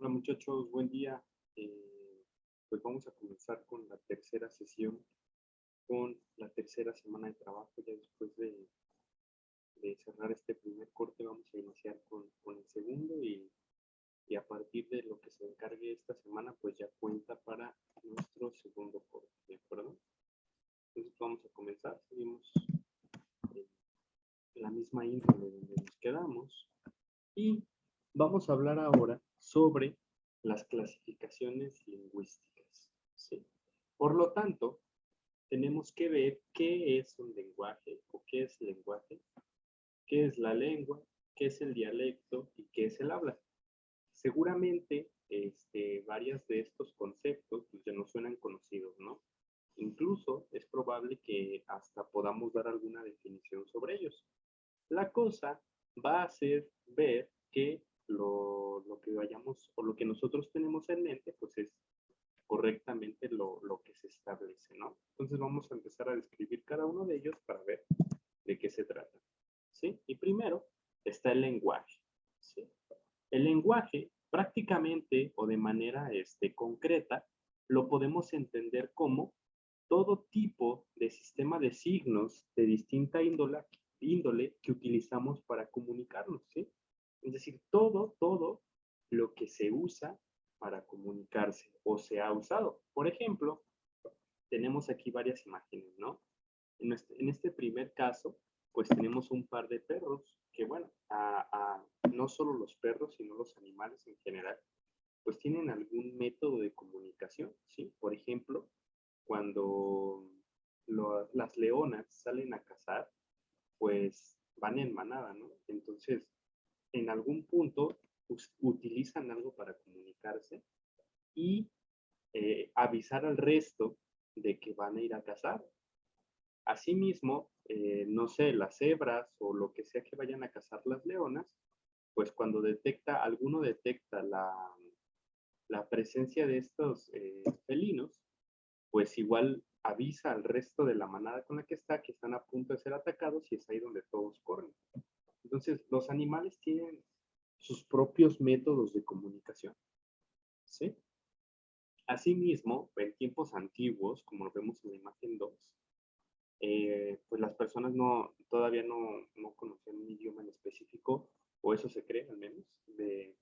Hola muchachos, buen día. Pues vamos a comenzar con la tercera sesión, con la tercera semana de trabajo. Ya después de cerrar este primer corte vamos a iniciar con el segundo y a partir de lo que se encargue esta semana pues ya cuenta para nuestro segundo corte, ¿de acuerdo? Entonces vamos a comenzar, seguimos en la misma índole donde nos quedamos y vamos a hablar ahora sobre las clasificaciones lingüísticas, ¿sí? Por lo tanto, tenemos que ver qué es un lenguaje o qué es lenguaje, qué es la lengua, qué es el dialecto y qué es el habla. Seguramente varias de estos conceptos pues, ya nos suenan conocidos, ¿no? Incluso es probable que hasta podamos dar alguna definición sobre ellos. La cosa va a ser ver que lo que vayamos o lo que nosotros tenemos en mente pues es correctamente lo que se establece, ¿no? Entonces vamos a empezar a describir cada uno de ellos para ver de qué se trata, ¿sí? Y primero está el lenguaje, ¿sí? El lenguaje prácticamente o de manera concreta lo podemos entender como todo tipo de sistema de signos de distinta índole que utilizamos para comunicarnos, ¿sí? Es decir, todo lo que se usa para comunicarse o se ha usado. Por ejemplo, tenemos aquí varias imágenes, ¿no? En este primer caso, pues tenemos un par de perros que, bueno, no solo los perros, sino los animales en general, pues tienen algún método de comunicación, ¿sí? Por ejemplo, cuando las leonas salen a cazar, pues van en manada, ¿no? Entonces, en algún punto utilizan algo para comunicarse y avisar al resto de que van a ir a cazar. Asimismo, no sé, las cebras o lo que sea que vayan a cazar las leonas, pues cuando alguno detecta la presencia de estos felinos, pues igual avisa al resto de la manada con la que está que están a punto de ser atacados y es ahí donde todos corren. Entonces, los animales tienen sus propios métodos de comunicación, ¿sí? Asimismo, en tiempos antiguos, como lo vemos en la imagen 2, pues las personas todavía no conocían un idioma en específico, o eso se cree al menos,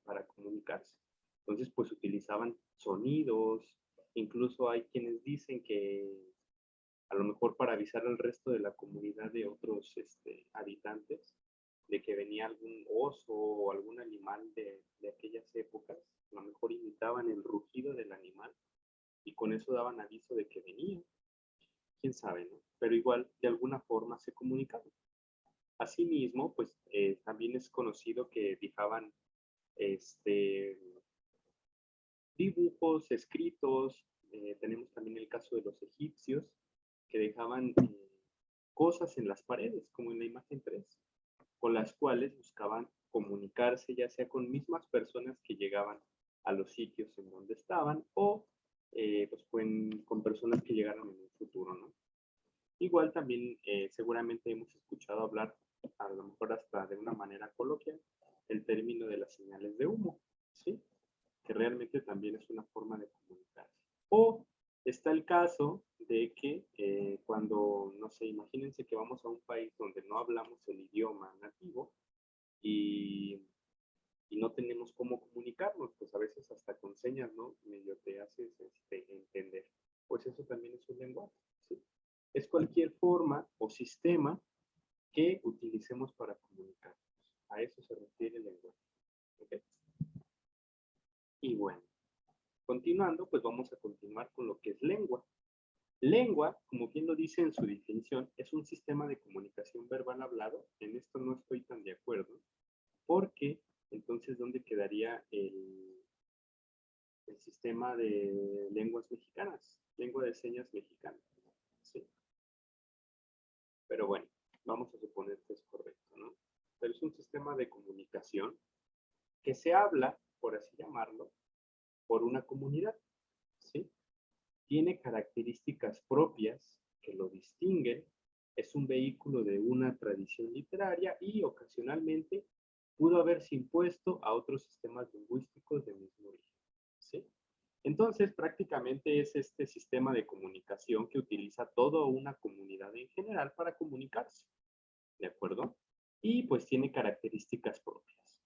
para comunicarse. Entonces, pues utilizaban sonidos, incluso hay quienes dicen que a lo mejor para avisar al resto de la comunidad de otros habitantes de que venía algún oso o algún animal de aquellas épocas, a lo mejor imitaban el rugido del animal y con eso daban aviso de que venía, quién sabe, ¿no? Pero igual de alguna forma se comunicaban. Asimismo, pues también es conocido que dejaban este, dibujos, escritos, tenemos también el caso de los egipcios, que dejaban cosas en las paredes, como en la imagen 3, con las cuales buscaban comunicarse ya sea con mismas personas que llegaban a los sitios en donde estaban o pues con personas que llegaron en un futuro, ¿no? Igual también seguramente hemos escuchado hablar, a lo mejor hasta de una manera coloquial, el término de las señales de humo, ¿sí? Que realmente también es una forma de comunicarse. O está el caso de que cuando, no sé, imagínense que vamos a un país donde no hablamos el idioma nativo y, y no tenemos cómo comunicarnos, pues a veces hasta con señas, ¿no? Medio te haces entender. Pues eso también es un lenguaje, ¿sí? Es cualquier forma o sistema que utilicemos para comunicarnos. A eso se refiere el lenguaje. ¿Okay? Y bueno, continuando, pues vamos a continuar con lo que es lengua. Lengua, como bien lo dice en su definición, es un sistema de comunicación verbal hablado. En esto no estoy tan de acuerdo, porque entonces, ¿dónde quedaría el sistema de lenguas mexicanas? Lengua de señas mexicana. ¿Sí? Pero bueno, vamos a suponer que es correcto, ¿no? Pero es un sistema de comunicación que se habla, por así llamarlo, por una comunidad, ¿sí? Tiene características propias que lo distinguen, es un vehículo de una tradición literaria y ocasionalmente pudo haberse impuesto a otros sistemas lingüísticos de mismo origen. ¿Sí? Entonces, prácticamente es este sistema de comunicación que utiliza toda una comunidad en general para comunicarse, ¿de acuerdo? Y pues tiene características propias.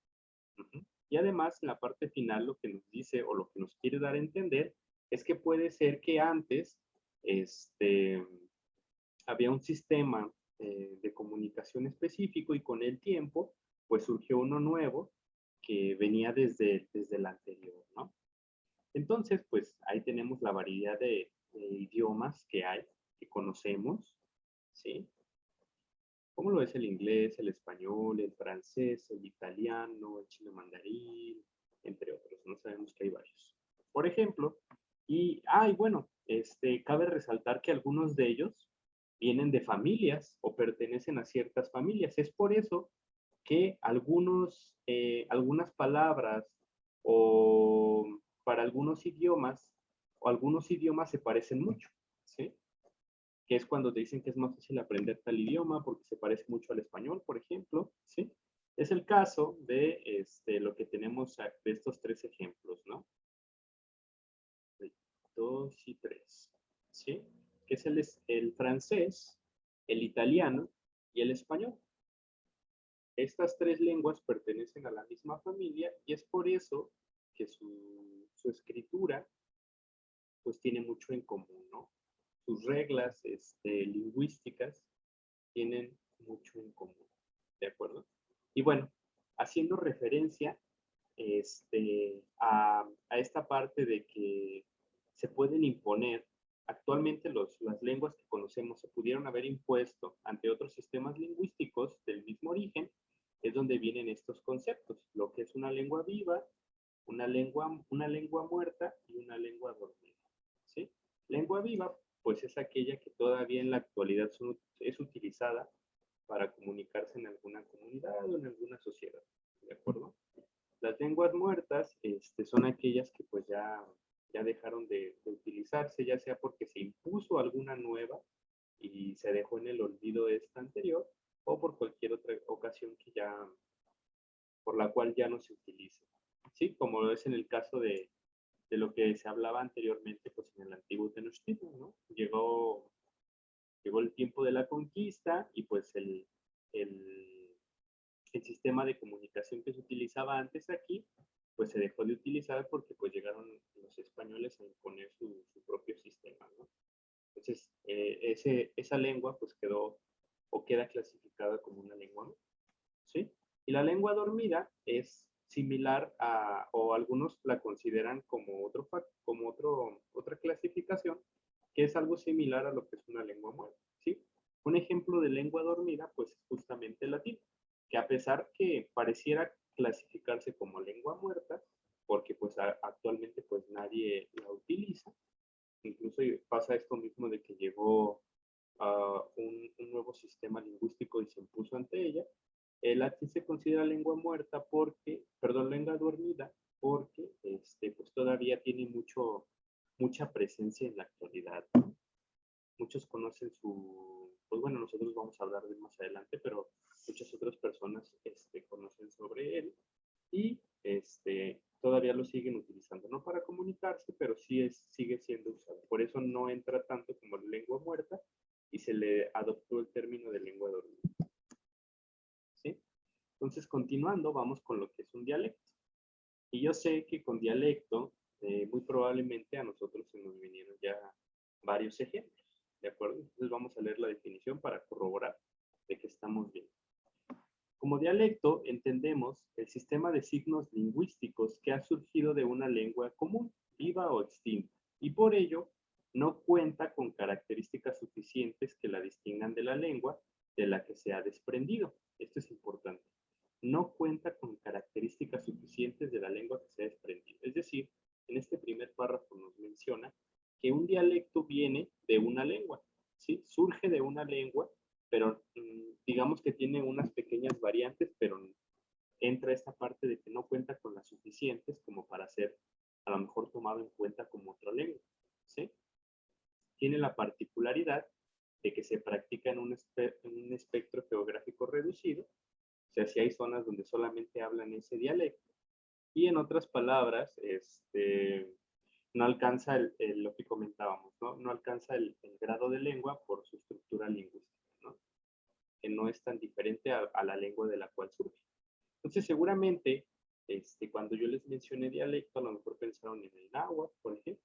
Y además, en la parte final, lo que nos dice o lo que nos quiere dar a entender es que puede ser que antes había un sistema de comunicación específico y con el tiempo, pues surgió uno nuevo que venía desde el anterior, ¿no? Entonces, pues ahí tenemos la variedad de idiomas que hay, que conocemos, ¿sí? ¿Cómo lo es el inglés, el español, el francés, el italiano, el chino mandarín, entre otros? No sabemos que hay varios. Por ejemplo, y bueno, cabe resaltar que algunos de ellos vienen de familias o pertenecen a ciertas familias. Es por eso que algunas palabras o para algunos idiomas se parecen mucho, ¿sí? Que es cuando te dicen que es más fácil aprender tal idioma porque se parece mucho al español, por ejemplo, ¿sí? Es el caso de lo que tenemos de estos tres ejemplos, ¿no? 2 y 3, ¿sí? Que es el francés, el italiano y el español. Estas tres lenguas pertenecen a la misma familia y es por eso que su escritura pues tiene mucho en común, ¿no? Sus reglas lingüísticas tienen mucho en común, ¿de acuerdo? Y bueno, haciendo referencia a esta parte de que se pueden imponer, actualmente las lenguas que conocemos se pudieron haber impuesto ante otros sistemas lingüísticos del mismo origen, es donde vienen estos conceptos, lo que es una lengua viva, una lengua muerta y una lengua dormida, ¿sí? Lengua viva, pues es aquella que todavía en la actualidad es utilizada para comunicarse en alguna comunidad o en alguna sociedad, ¿de acuerdo? Las lenguas muertas son aquellas que pues ya dejaron de utilizarse, ya sea porque se impuso alguna nueva y se dejó en el olvido esta anterior, o por cualquier otra ocasión por la cual ya no se utilice. ¿Sí? Como es en el caso de lo que se hablaba anteriormente, pues en el antiguo Tenochtitlan, ¿no? Llegó el tiempo de la conquista y pues el sistema de comunicación que se utilizaba antes aquí, pues se dejó de utilizar porque pues llegaron los españoles a imponer su propio sistema, ¿no? Entonces, esa lengua pues quedó o queda clasificada como una lengua, ¿no? ¿Sí? Y la lengua dormida es similar o algunos la consideran como otra clasificación, que es algo similar a lo que es una lengua muerta, ¿sí? Un ejemplo de lengua dormida, pues es justamente el latín, que a pesar que pareciera clasificarse como lengua muerta, porque pues actualmente pues nadie la utiliza, incluso pasa esto mismo de que llegó un nuevo sistema lingüístico y se impuso ante ella. El latín se considera lengua muerta lengua dormida, porque pues todavía tiene mucha presencia en la actualidad. Muchos conocen pues bueno, nosotros vamos a hablar de más adelante, pero muchas otras personas conocen sobre él y todavía lo siguen utilizando, no para comunicarse, pero sigue siendo usado. Por eso no entra tanto como lengua muerta y se le adoptó el término de lengua dormida. ¿Sí? Entonces, continuando, vamos con lo que es un dialecto. Y yo sé que con dialecto, muy probablemente a nosotros se nos vinieron ya varios ejemplos, ¿de acuerdo? Entonces vamos a leer la definición para corroborar de que estamos bien. Como dialecto entendemos el sistema de signos lingüísticos que ha surgido de una lengua común, viva o extinta, y por ello no cuenta con características suficientes que la distingan de la lengua de la que se ha desprendido. Esto es importante. No cuenta con características suficientes de la lengua que se ha desprendido. Es decir, en este primer párrafo nos menciona que un dialecto viene de una lengua, ¿sí? Surge de una lengua, pero digamos que tiene unas pequeñas variantes, pero entra esta parte de que no cuenta con las suficientes como para ser a lo mejor tomado en cuenta como otra lengua, ¿sí? Tiene la particularidad de que se practica en un espectro geográfico reducido, O sea, si hay zonas donde solamente hablan ese dialecto. Y en otras palabras, no alcanza lo que comentábamos, ¿no? No alcanza el grado de lengua por su estructura lingüística, ¿no? Que no es tan diferente a la lengua de la cual surge. Entonces, seguramente, cuando yo les mencioné dialecto, a lo mejor pensaron en el náhuatl, por ejemplo,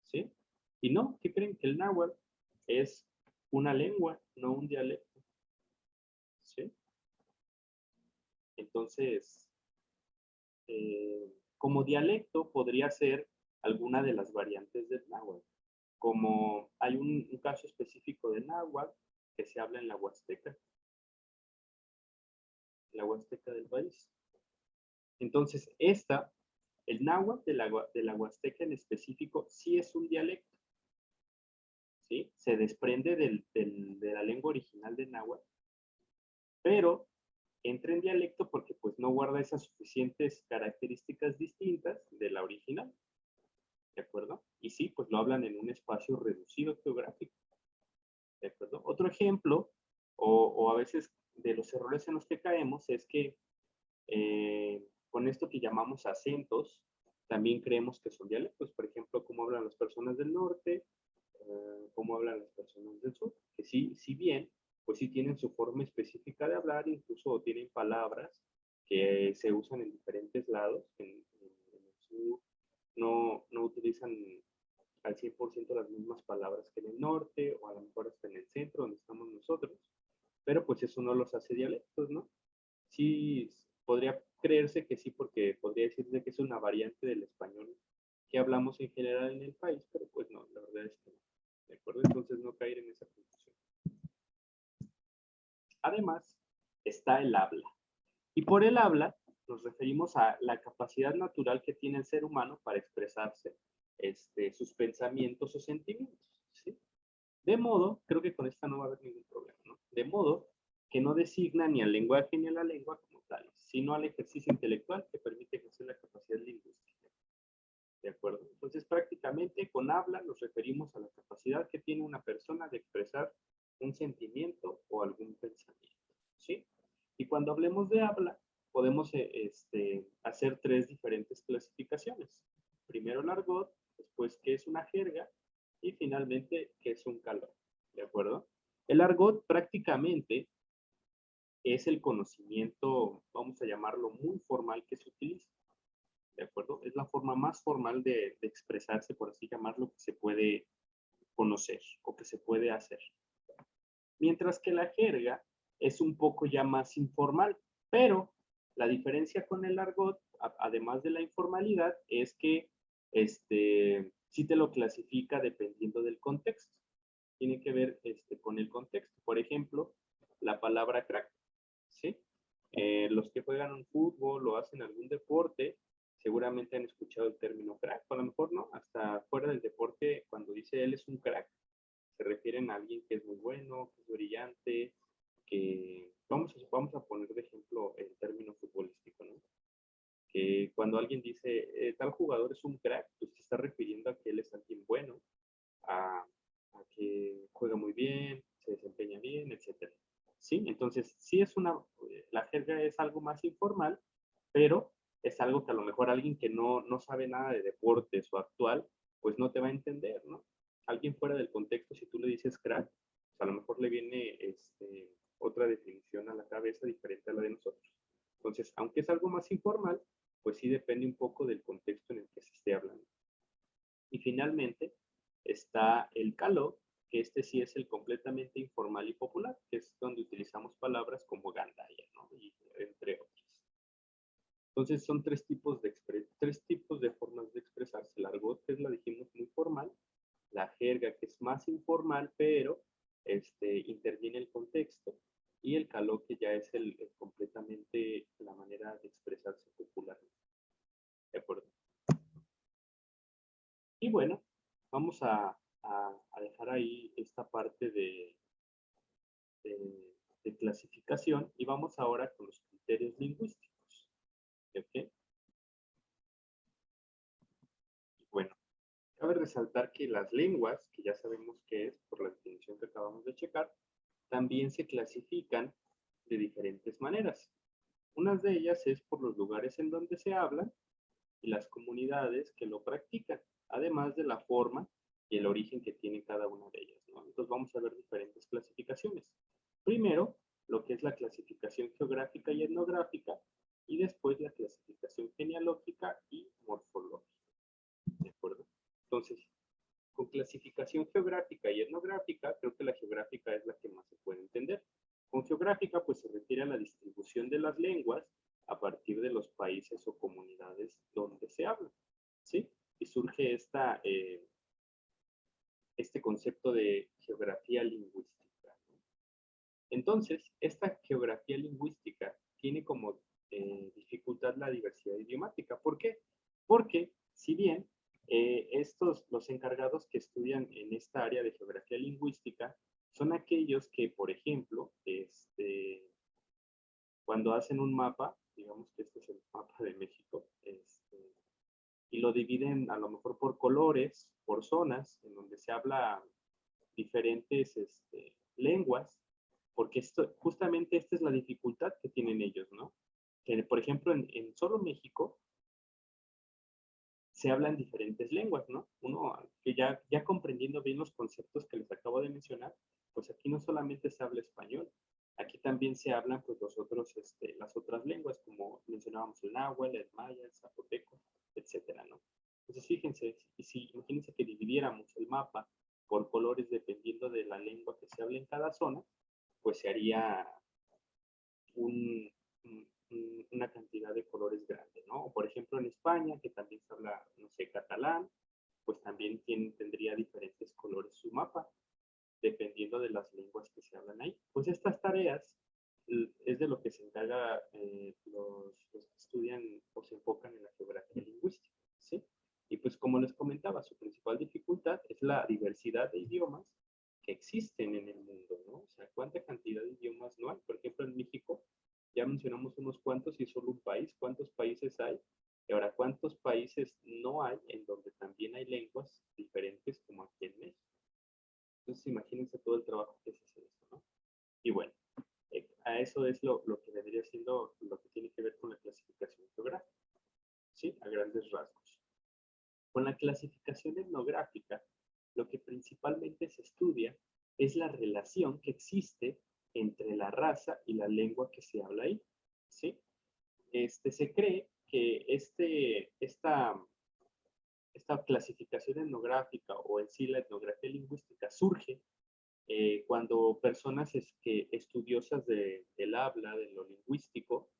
¿sí? Y no, ¿qué creen? Que el náhuatl es una lengua, no un dialecto, ¿sí? Entonces, como dialecto podría ser alguna de las variantes del náhuatl. Como hay un caso específico de náhuatl que se habla en la Huasteca del país. Entonces, el náhuatl de la Huasteca en específico, sí es un dialecto, ¿sí? Se desprende de la lengua original de náhuatl, pero entra en dialecto porque pues no guarda esas suficientes características distintas de la original, ¿de acuerdo? Y sí, pues lo hablan en un espacio reducido geográfico, ¿de acuerdo? Otro ejemplo, o a veces de los errores en los que caemos, es que con esto que llamamos acentos, también creemos que son dialectos. Por ejemplo, cómo hablan las personas del norte, cómo hablan las personas del sur, que sí, si bien, pues sí tienen su forma específica de hablar, incluso tienen palabras que se usan en diferentes lados. En el sur no utilizan al 100% las mismas palabras que en el norte, o a lo mejor hasta en el centro, donde estamos nosotros, pero pues eso no los hace dialectos, ¿no? Sí, podría creerse que sí, porque podría decirse que es una variante del español que hablamos en general en el país, pero pues no, la verdad es que no. ¿De acuerdo? Entonces no caer en esa confusión. Además, está el habla. Y por el habla nos referimos a la capacidad natural que tiene el ser humano para expresarse sus pensamientos o sentimientos, ¿sí? De modo, creo que con esta no va a haber ningún problema, ¿no? De modo que no designa ni al lenguaje ni a la lengua como tales, sino al ejercicio intelectual que permite ejercer la capacidad lingüística. ¿De acuerdo? Entonces, prácticamente con habla nos referimos a la capacidad que tiene una persona de expresar un sentimiento o algún pensamiento, ¿sí? Y cuando hablemos de habla, podemos hacer tres diferentes clasificaciones. Primero el argot, después qué es una jerga y finalmente qué es un calor. ¿De acuerdo? El argot prácticamente es el conocimiento, vamos a llamarlo muy formal, que se utiliza. ¿De acuerdo? Es la forma más formal de expresarse, por así llamarlo, que se puede conocer o que se puede hacer. Mientras que la jerga es un poco ya más informal, pero la diferencia con el argot, además de la informalidad, es que sí te lo clasifica dependiendo del contexto. Tiene que ver con el contexto. Por ejemplo, la palabra crack, ¿sí? Los que juegan un fútbol o hacen algún deporte, seguramente han escuchado el término crack, o a lo mejor no, hasta fuera del deporte, cuando dice él es un crack, se refieren a alguien que es muy bueno, que es brillante, que vamos a poner de ejemplo el término futbolístico, ¿no? Que cuando alguien dice tal jugador es un crack, pues se está refiriendo a que él es alguien bueno, a que juega muy bien, se desempeña bien, etcétera. ¿Sí? Entonces, sí es la jerga es algo más informal, pero es algo que a lo mejor alguien que no sabe nada de deportes o actual, pues no te va a entender, ¿no? Alguien fuera del contexto, si tú le dices crack, pues a lo mejor le viene otra definición a la cabeza diferente a la de nosotros. Entonces, aunque es algo más informal, pues sí depende un poco del contexto en el que se esté hablando. Y finalmente está el caló, que sí es el completamente informal y popular, que es donde utilizamos palabras como gandaya, ¿no? Y entre otras. Entonces son tres tipos de formas de expresarse. El argot, que es la dijimos muy formal, la jerga, que es más informal, pero interviene el contexto, y el caló, que ya es el completamente la manera de expresarse popularmente. ¿De acuerdo? Y bueno, vamos a dejar ahí esta parte de clasificación y vamos ahora con los criterios lingüísticos. ¿Okay? Bueno, cabe resaltar que las lenguas, que ya sabemos qué es por la definición que acabamos de checar, también se clasifican de diferentes maneras. Una de ellas es por los lugares en donde se hablan y las comunidades que lo practican, además de la forma y el origen que tiene cada una de ellas, ¿no? Entonces vamos a ver diferentes clasificaciones. Primero, lo que es la clasificación geográfica y etnográfica, y después la clasificación genealógica y morfológica. ¿De acuerdo? Entonces, con clasificación geográfica y etnográfica, creo que la geográfica es la que más se puede entender. Con geográfica, pues se refiere a la distribución de las lenguas a partir de los países o comunidades donde se habla, ¿sí? Y surge este concepto de geografía lingüística, ¿no? Entonces, esta geografía lingüística tiene como dificultad la diversidad idiomática. ¿Por qué? Porque si bien los encargados que estudian en esta área de geografía lingüística son aquellos que, por ejemplo, cuando hacen un mapa, digamos que este es el mapa de México, y lo dividen a lo mejor por colores, por zonas, en donde se habla diferentes lenguas, porque justamente esta es la dificultad que tienen ellos, ¿no? Que, por ejemplo, en solo México se hablan diferentes lenguas, ¿no? Uno que ya comprendiendo bien los conceptos que les acabo de mencionar, pues aquí no solamente se habla español, aquí también se hablan pues las otras lenguas, como mencionábamos el náhuatl, el maya, el zapoteco, etcétera, ¿no? Entonces fíjense, imagínense que dividiéramos el mapa por colores dependiendo de la lengua que se habla en cada zona, pues se haría un, una cantidad de colores grande, ¿no? Por ejemplo, en España, que también se habla, no sé, catalán, pues también tendría diferentes colores su mapa, dependiendo de las lenguas que se hablan ahí. Pues estas tareas es de lo que se encarga los que estudian o se enfocan en la geografía lingüística, ¿sí? Y pues como les comentaba, su principal dificultad es la diversidad de idiomas que existen en el mundo, ¿no? O sea, ¿cuánta cantidad de idiomas no hay? Por ejemplo, en México ya mencionamos unos cuantos y solo un país. ¿Cuántos países hay? Y ahora, ¿cuántos países no hay en donde también hay lenguas diferentes como aquí en México? Entonces, imagínense todo el trabajo que se hace eso, ¿no? Y bueno, a eso es lo que vendría siendo lo que tiene que ver con la clasificación geográfica, ¿sí? A grandes rasgos. Con la clasificación etnográfica, lo que principalmente se estudia es la relación que existe entre la raza y la lengua que se habla ahí, ¿sí? Se cree que esta clasificación etnográfica o en sí la etnografía lingüística surge cuando personas estudiosas del habla, de lo lingüístico,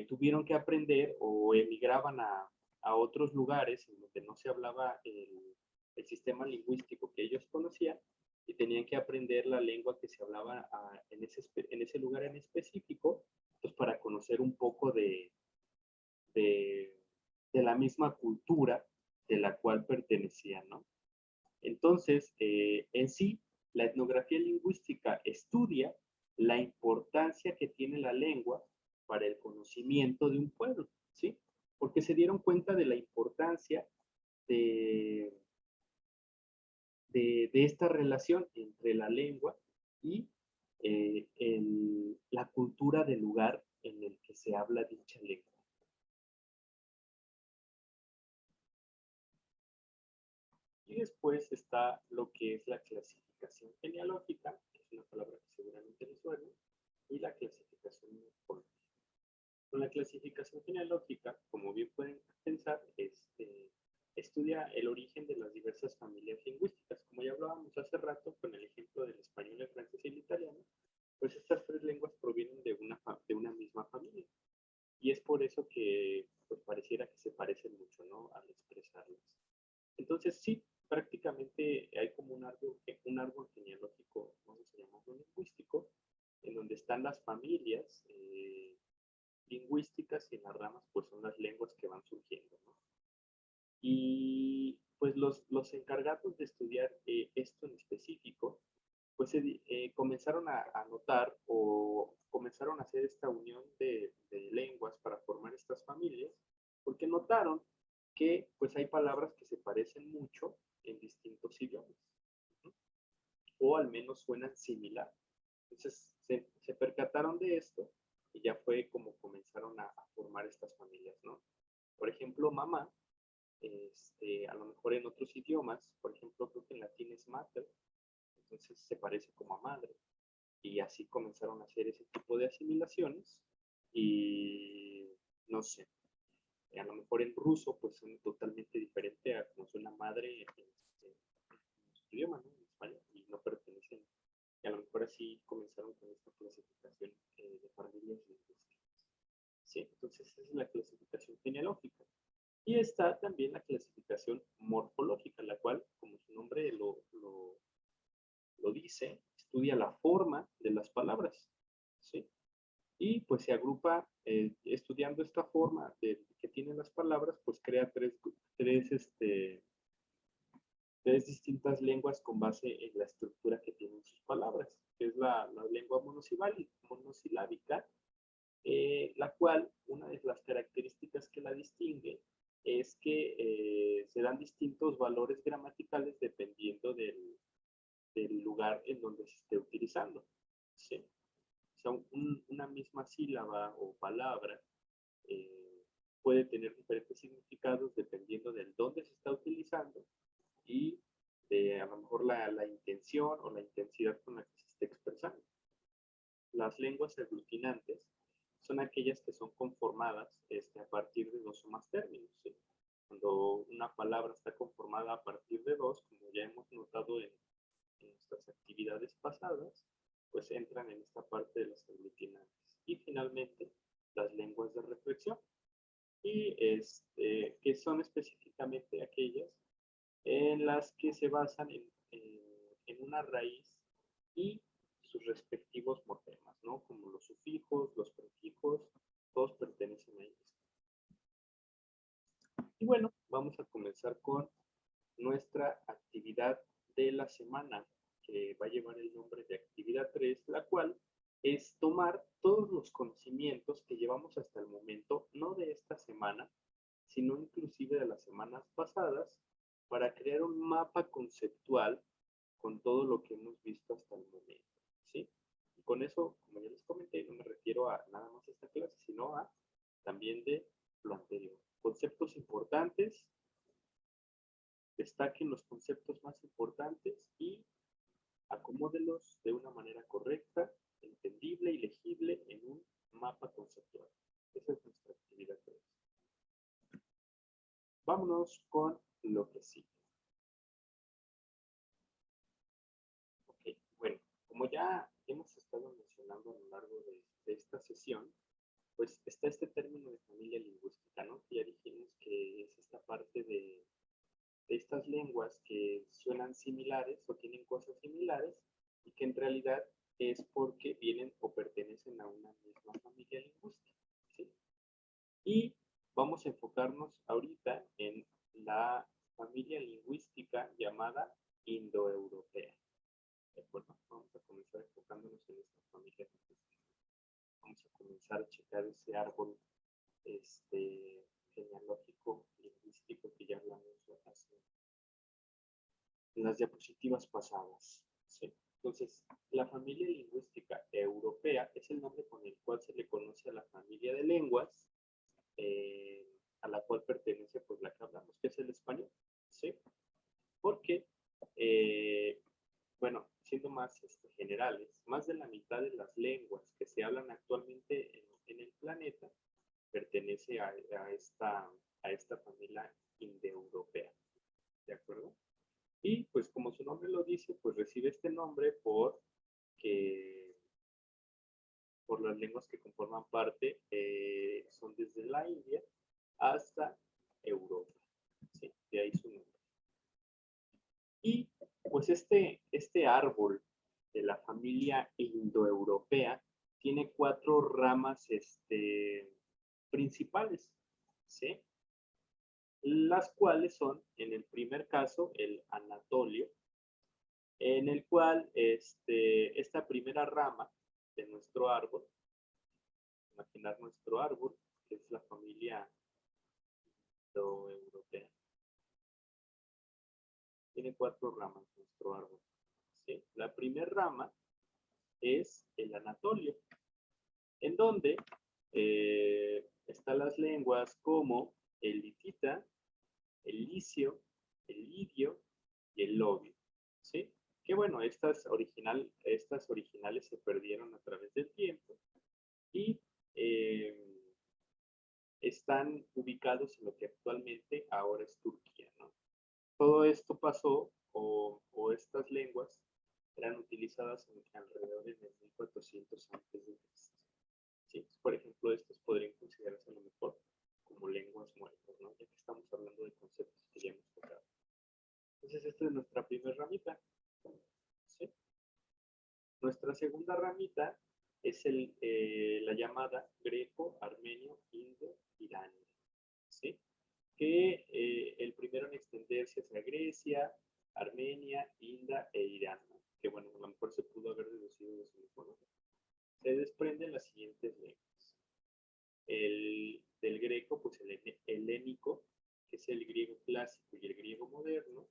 tuvieron que aprender o emigraban a otros lugares en donde no se hablaba el sistema lingüístico que ellos conocían y tenían que aprender la lengua que se hablaba en ese lugar en específico, pues para conocer un poco de, de la misma cultura de la cual pertenecían, ¿no? Entonces, en sí, la etnografía lingüística estudia la importancia que tiene la lengua para el conocimiento de un pueblo, ¿sí? Porque se dieron cuenta de la importancia de, de esta relación entre la lengua y la cultura del lugar en el que se habla dicha lengua. Y después está lo que es la clasificación genealógica, que es una palabra que seguramente les suena, y la clasificación morfológica. Con la clasificación genealógica, como bien pueden pensar, estudia el origen de las diversas familias lingüísticas. Como ya hablábamos hace rato con el ejemplo del español, el francés y el italiano, pues estas tres lenguas provienen de una misma familia. Y es por eso que pues, pareciera que se parecen mucho, ¿no? Al expresarlas. Entonces, sí, prácticamente hay como un árbol genealógico, vamos a llamarlo lingüístico, en donde están las familias lingüísticas y en las ramas, pues son las lenguas que van surgiendo, ¿no? Y pues los encargados de estudiar esto en específico, pues comenzaron a notar o comenzaron a hacer esta unión de lenguas para formar estas familias, porque notaron que pues hay palabras que se parecen mucho en distintos idiomas, ¿no? O al menos suenan similar. Entonces se percataron de esto y ya fue como comenzaron a formar estas familias, ¿no? Por ejemplo, mamá, a lo mejor en otros idiomas, por ejemplo, creo que en latín es mater, entonces se parece como a madre. Y así comenzaron a hacer ese tipo de asimilaciones y no sé, a lo mejor en ruso pues son totalmente diferente a como suena madre en su idioma, ¿no? En español, y no pertenecen. Y a lo mejor así comenzaron con esta clasificación de familias lingüísticas. ¿Sí? Entonces esa es la clasificación genealógica. Y está también la clasificación morfológica, la cual, como su nombre lo dice, estudia la forma de las palabras. ¿Sí? Y pues se agrupa, estudiando esta forma que tienen las palabras, pues crea tres distintas lenguas con base en la estructura que tienen sus palabras, que es la lengua monosilábica, la cual, una de las características que la distingue es que se dan distintos valores gramaticales dependiendo del lugar en donde se esté utilizando. ¿Sí? O sea, una misma sílaba o palabra puede tener diferentes significados dependiendo del dónde se está utilizando y de a lo mejor la intención o la intensidad con la que se esté expresando. Las lenguas aglutinantes son aquellas que son conformadas a partir de dos o más términos. ¿Sí? Cuando una palabra está conformada a partir de dos, como ya hemos notado en nuestras actividades pasadas, pues entran en esta parte de las aglutinantes. Y finalmente, las lenguas de reflexión, y que son específicamente aquellas en las que se basan en una raíz y sus respectivos morfemas, ¿no? Como los sufijos, los prefijos, todos pertenecen a ellos. Y bueno, vamos a comenzar con nuestra actividad de la semana, que va a llevar el nombre de actividad 3, la cual es tomar todos los conocimientos que llevamos hasta el momento, no de esta semana, sino inclusive de las semanas pasadas, para crear un mapa conceptual con todo lo que hemos visto hasta el momento. ¿Sí? Y con eso, como ya les comenté, no me refiero a nada más a esta clase, sino a también de lo anterior. Conceptos importantes, destaquen los conceptos más importantes y acomódelos de una manera correcta, entendible y legible en un mapa conceptual. Esa es nuestra actividad 3. Vámonos con lo que sigue. Ok, bueno, como ya hemos estado mencionando a lo largo de esta sesión, pues está este término de familia lingüística, ¿no? Que ya dijimos que es esta parte de estas lenguas que suenan similares o tienen cosas similares y que en realidad es porque vienen o pertenecen a una misma familia lingüística. ¿Sí? Y vamos a enfocarnos ahorita en la familia lingüística llamada indoeuropea. ¿De acuerdo? Vamos a comenzar enfocándonos en esta familia lingüística. Vamos a comenzar a checar ese árbol genealógico lingüístico que ya hablamos hace en las diapositivas pasadas. ¿Sí? Entonces, la familia lingüística europea es el nombre con el cual se le conoce a la familia de lenguas a la cual pertenece pues la que hablamos, que es el español. ¿Sí? Porque, bueno, siendo más generales, más de la mitad de las lenguas que se hablan actualmente en el planeta pertenece a esta familia indoeuropea. ¿De acuerdo? Y pues como su nombre lo dice, pues recibe este nombre por las lenguas que conforman parte, son desde la India hasta Europa. ¿Sí? De ahí su nombre. Y pues este árbol de la familia indoeuropea tiene 4 ramas principales, ¿sí? Las cuales son, en el primer caso, el anatolio, en el cual esta primera rama de nuestro árbol, imaginar nuestro árbol, que es la familia indoeuropea, tiene 4 ramas nuestro árbol. ¿Sí? La primera rama es el anatolio, en donde están las lenguas como el hitita, el licio, el lidio y el lobio, ¿sí? Que bueno, estas originales se perdieron a través del tiempo y están ubicados en lo que actualmente ahora es Turquía, ¿no? Todo esto pasó, o estas lenguas eran utilizadas alrededor de 1400 antes de Cristo. ¿Sí? Por ejemplo, estos podrían considerarse a lo mejor como lenguas muertas, ¿no? Ya que estamos hablando de conceptos que ya hemos tocado. Entonces, esta es nuestra primera ramita. ¿Sí? Nuestra segunda ramita es la llamada greco-armenio indo-iraní. ¿Sí? Que el primero en extenderse hacia Grecia, Armenia, India e Irán, ¿no? Que bueno, a lo mejor se pudo haber deducido de su mismo nombre. Se desprenden las siguientes lenguas. Del greco, pues el helénico, que es el griego clásico y el griego moderno,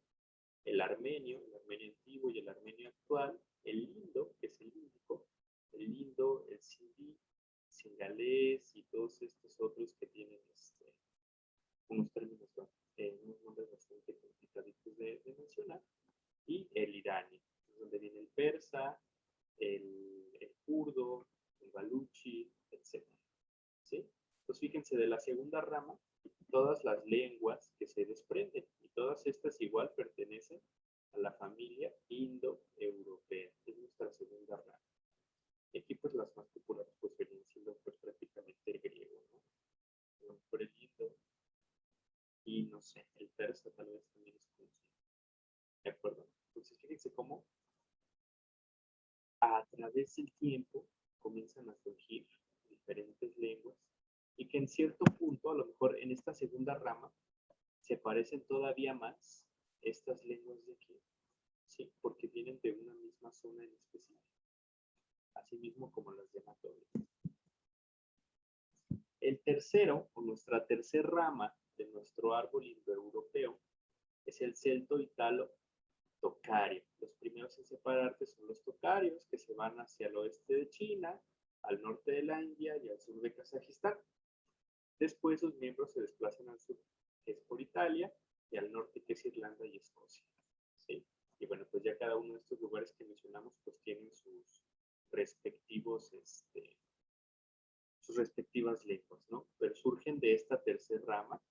el armenio antiguo y el armenio actual, el indo, que es el índico, el indo, el sindí, singalés y todos estos otros que tienen unos términos, unos nombres bastante complicaditos de mencionar, y el iraní, donde viene el persa, el kurdo, el baluchi, etc. ¿Sí? Pues fíjense, de la segunda rama, todas las lenguas que se desprenden, y todas estas igual pertenecen a la familia indoeuropea, es nuestra segunda rama. Y aquí pues las más populares pues venían siendo pues prácticamente el griego, ¿no? Por el indo, y no sé, el persa tal vez también es conocido. ¿De acuerdo? Entonces fíjense cómo a través del tiempo comienzan a surgir diferentes lenguas y que en cierto punto, a lo mejor en esta segunda rama, se parecen todavía más estas lenguas de aquí, ¿sí? Porque vienen de una misma zona en específico, así mismo como las de Anatolia. El tercero, o nuestra tercera rama de nuestro árbol indoeuropeo, es el celto-italo-tocario. Los primeros en separarse son los tocarios, que se van hacia el oeste de China, al norte de la India y al sur de Kazajistán. Después sus miembros se desplazan al sur, que es por Italia, y al norte, que es Irlanda y Escocia. ¿Sí? Y bueno, pues ya cada uno de estos lugares que mencionamos, pues tienen sus respectivos, sus respectivas lenguas, ¿no? Pero surgen de esta tercera rama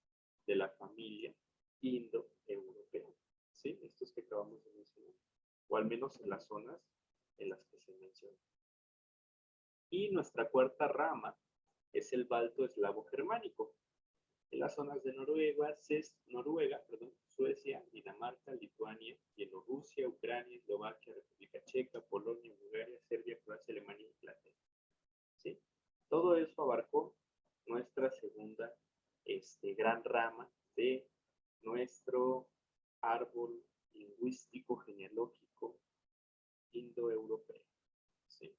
de la familia indoeuropea, ¿sí? Estos que acabamos de mencionar, o al menos en las zonas en las que se mencionan. Y nuestra cuarta rama es el balto eslavo germánico. En las zonas de Noruega, Suecia, Dinamarca, Lituania, Bielorrusia, Ucrania, Eslovaquia, República Checa, Polonia, Bulgaria, Serbia, Croacia, Alemania e Inglaterra. ¿Sí? Todo eso abarcó nuestra segunda gran rama de nuestro árbol lingüístico genealógico indoeuropeo. ¿Sí?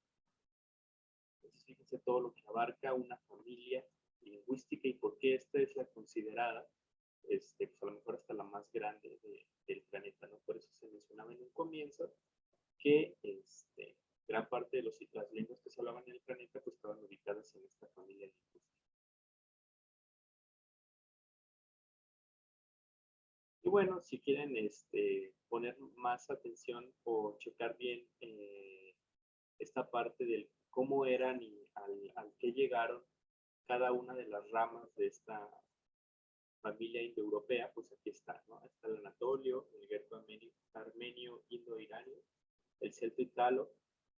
Entonces, fíjense todo lo que abarca una familia lingüística y por qué esta es la considerada, pues a lo mejor hasta la más grande del planeta, ¿no? Por eso se mencionaba en un comienzo que gran parte de las lenguas que se hablaban en el planeta pues estaban ubicadas en esta familia lingüística. Y bueno, si quieren poner más atención o checar bien esta parte del cómo eran y al que llegaron cada una de las ramas de esta familia indoeuropea, pues aquí está, ¿no? Está el anatolio, el greco-armenio, indo-iranio, el celto-italo,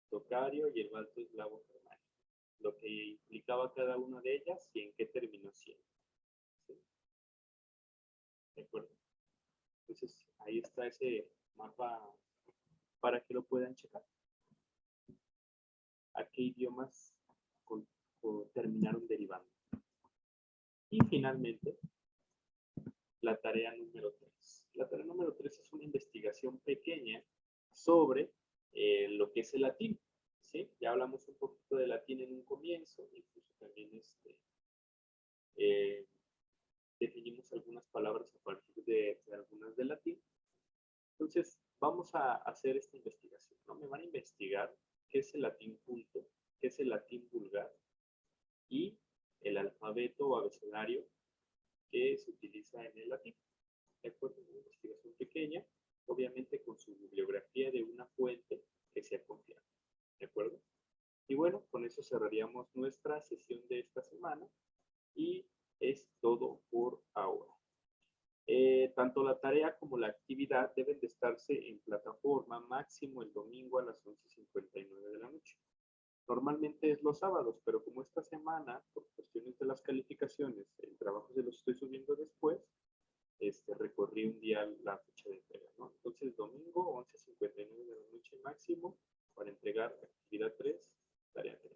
tocario y el balto eslavo germánico. Lo que implicaba cada una de ellas y en qué terminó siendo. ¿Sí? ¿De acuerdo? Entonces, ahí está ese mapa para que lo puedan checar. ¿A qué idiomas terminaron derivando? Y finalmente, la tarea número 3. La tarea número 3 es una investigación pequeña sobre lo que es el latín. ¿Sí? Ya hablamos un poquito de latín en un comienzo, incluso también definimos algunas palabras a partir de algunas del latín. Entonces, vamos a hacer esta investigación, ¿no? Me van a investigar qué es el latín culto, qué es el latín vulgar y el alfabeto o abecedario que se utiliza en el latín. ¿De acuerdo? Una investigación pequeña, obviamente con su bibliografía de una fuente que sea confiable. ¿De acuerdo? Y bueno, con eso cerraríamos nuestra sesión de esta semana y es todo por ahora. Tanto la tarea como la actividad deben de estarse en plataforma máximo el domingo a las 11:59 de la noche. Normalmente es los sábados, pero como esta semana, por cuestiones de las calificaciones, el trabajo se los estoy subiendo después, recorrí un día la fecha de entrega, ¿no? Entonces, domingo, 11:59 de la noche máximo, para entregar actividad 3, tarea 3.